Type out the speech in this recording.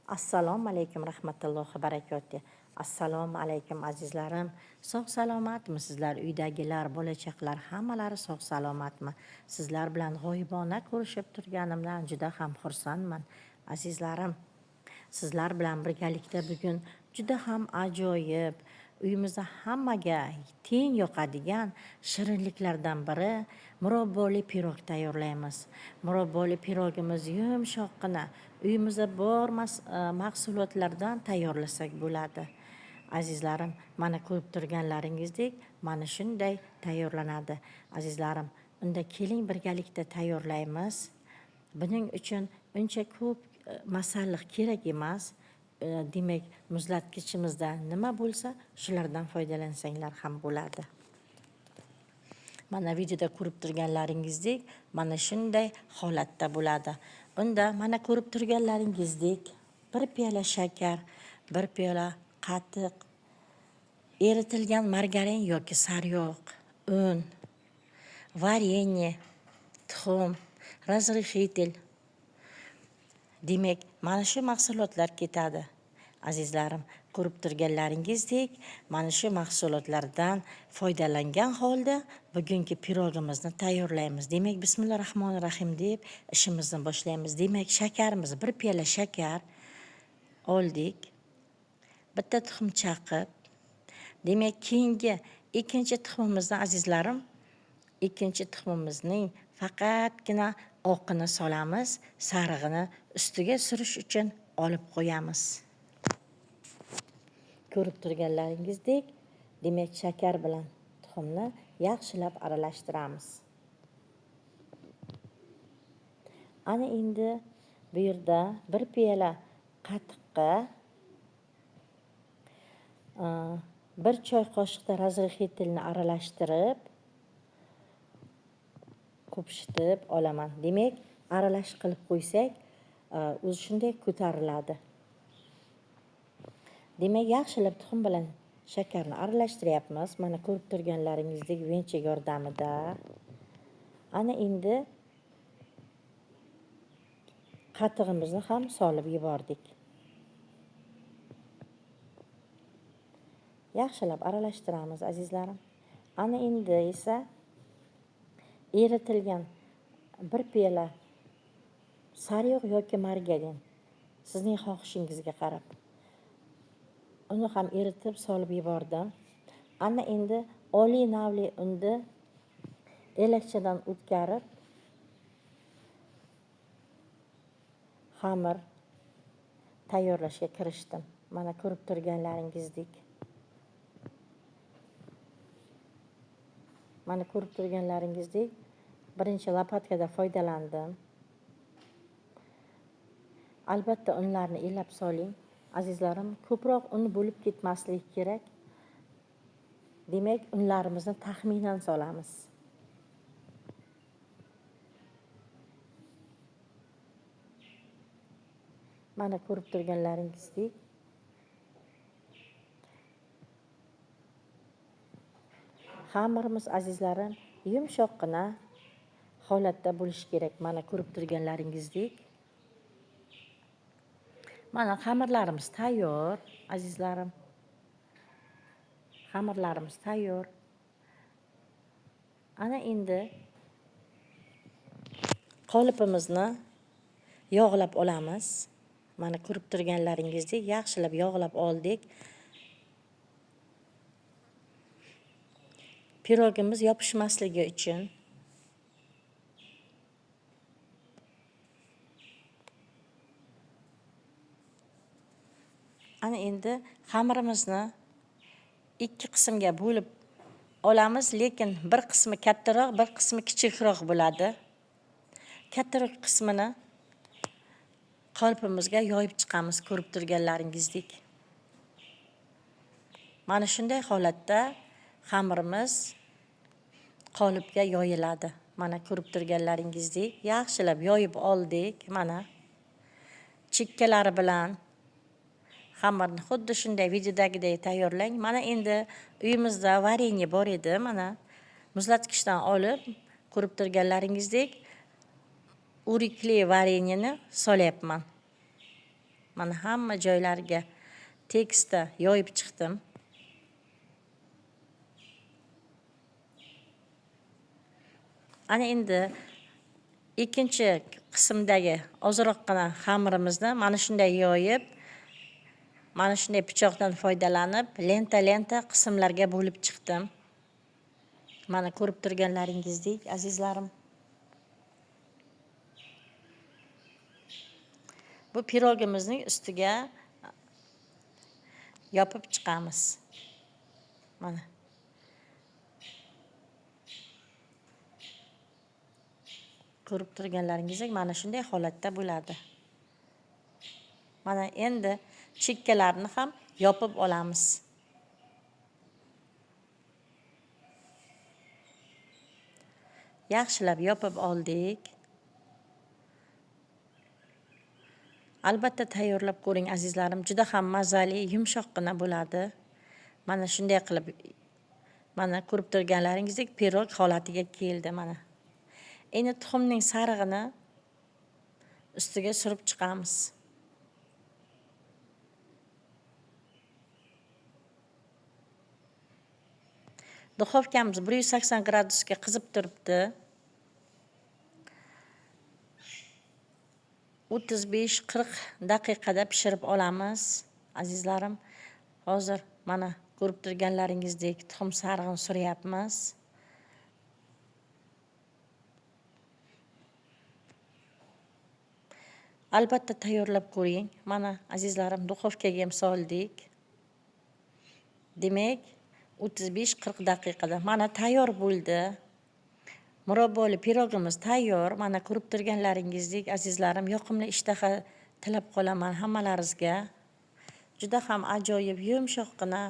Assalomu alaykum rahmatullohi barakatuh. Assalomu alaykum azizlarim. Sog' salomatmisizlar? Uydagilar, bola-chaqalar hammalari sog' salomatmi? Sizlar bilan g'oyibona ko'rishib turganimdan juda ham xursandman. Azizlarim, sizlar bilan birgalikda bugun juda ham ajoyib, uyimizda hammaga teng yoqadigan shirinliklardan biri murabboli pirog tayyorlaymiz. Murabboli pirogimiz yumshoqqina uyimizda bor mahsulotlardan tayyorlasak bo'ladi. Azizlarim, mana ko'rib turganlaringizdek, mana shunday tayyorlanadi. Azizlarim, unda keling birgalikda tayyorlaymiz. Buning uchun uncha ko'p masalliq kerak emas. Demak, muzlatgichimizda nima bo'lsa, shulardan foydalansanglar ham bo'ladi. Mana videoda ko'rib turganlaringizdek, mana shunday holatda bo'ladi. Unda mana ko'rib turganlaringizdek, 1 piyola shakar, 1 piyola qatiq, eritilgan margarin yoki sariyog', un, varenье, tuxum, razrixitelь. Demak, mana shu mahsulotlar ketadi. Azizlarim, ko'rib turganlaringizdek, mana shu mahsulotlardan foydalangan holda bugungi pirogimizni tayyorlaymiz. Demak, bismillahirrohmanirrohim deb ishimizni boshlaymiz. Demak, shakarimiz 1 piyola shakar oldik. Bitta tuxum chaqib. Demak, keyingi ikkinchi tuxumimizni azizlarim, ikkinchi tuxumimizning faqatgina oqini solamiz, sarig'ini ustiga surish uchun olib qo'yamiz. Ko'rib turganlaringizdek, demak, shakar bilan tuxumni yaxshilab aralashtiramiz. Ana endi bu yerda 1 piyola qatiqqa 1 choy qoshiqda razrixitelni aralashtirib ko'pishtirib olaman. Demak, aralash qilib qo'ysak, o'zi shunday ko'tariladi. Demak, yaxshilab tuxum bilan shakarni aralashtiryapmiz. Mana ko'rib turganlaringizdek venchik yordamida. Ana endi qatig'imizni ham solib yubordik. Yaxshilab aralashtiramiz azizlarim. Ana endi esa eritilgan 1 piyola sariyog' yoki margarin, sizning xohishingizga qarab. Uni ham eritib solib yubordim. Ana endi oliy navli unni elakchadan o'tkazib xamir tayyorlashga kirishdim. Mana ko'rib turganlaringizdek. Mana ko'rib turganlaringizdek, birinchi lopatkada foydalandim. Albatta unlarni elab soling. Azizlarim, ko'proq un bo'lib ketmasligi kerak. Demak, unlarimizni taxminan solamiz. Mana ko'rib turganlaringizdek, xamirimiz azizlarim yumshoqqina holatda bo'lishi kerak. Mana ko'rib turganlaringizdek. Mana xamirlarimiz tayyor, azizlarim. Xamirlarimiz tayyor. Ana endi qolipimizni yog'lab olamiz. Mana ko'rib turganlaringizdek, yaxshilab yog'lab oldik. Pirogimiz yopishmasligi uchun. Ana endi xamirimizni 2 qismga bo'lib olamiz, lekin bir qismi kattaroq, bir qismi kichikroq bo'ladi. Kattaroq qismini qolipimizga yoyib chiqamiz, ko'rib turganlaringizdek. Mana shunday holatda xamirimiz qolipga yoyiladi. Mana ko'rib turganlaringizdek, yaxshilab yoyib oldik. Mana chekkalari bilan xamirni xuddi shunday videodagidek tayyorlang. Mana endi uyimizda varenье bor edi. Mana muzlatgichdan olib, ko'rib turganlaringizdek, urikli varenьeni solyapman. Mana hamma joylariga tekisda yoyib chiqdim. Ana endi ikkinchi qismdagi ozroqgina xamirimizni mana shunday yoyib, mana shunday pichoqdan foydalanib, lenta-lenta qismlarga bo'lib chiqdim. Mana ko'rib turganlaringizdek, azizlarim. Bu pirogimizning ustiga yopib chiqamiz. Mana. Ko'rib turganlaringizdek, mana shunday holatda bo'ladi. Mana endi chekkalarini ham yopib olamiz. Yaxshilab yopib oldik. Albatta tayyorlab ko'ring azizlarim, juda ham mazali, yumshoqqina bo'ladi. Mana shunday qilib, mana ko'rib turganlaringizdek pirog holatiga keldi mana. Endi tuxumning sarig'ini ustiga surib chiqamiz. Duxovkamiz 180 gradusga qizib turibdi. 35-40 daqiqada pishirib olamiz, azizlarim. Hozir mana ko'rib turganlaringizdek tuxum sarig'ini suryapmiz. Albatta tayyorlab ko'ring. Mana azizlarim, duxovkaga ham soldik. Demak, 35-40 daqiqada mana tayyor bo'ldi. Murabboli pirogimiz tayyor. Mana ko'rib turganlaringizdek azizlarim, yoqimli ishtaha tilab qolaman hammalaringizga. Juda ham ajoyib, yumshoqqina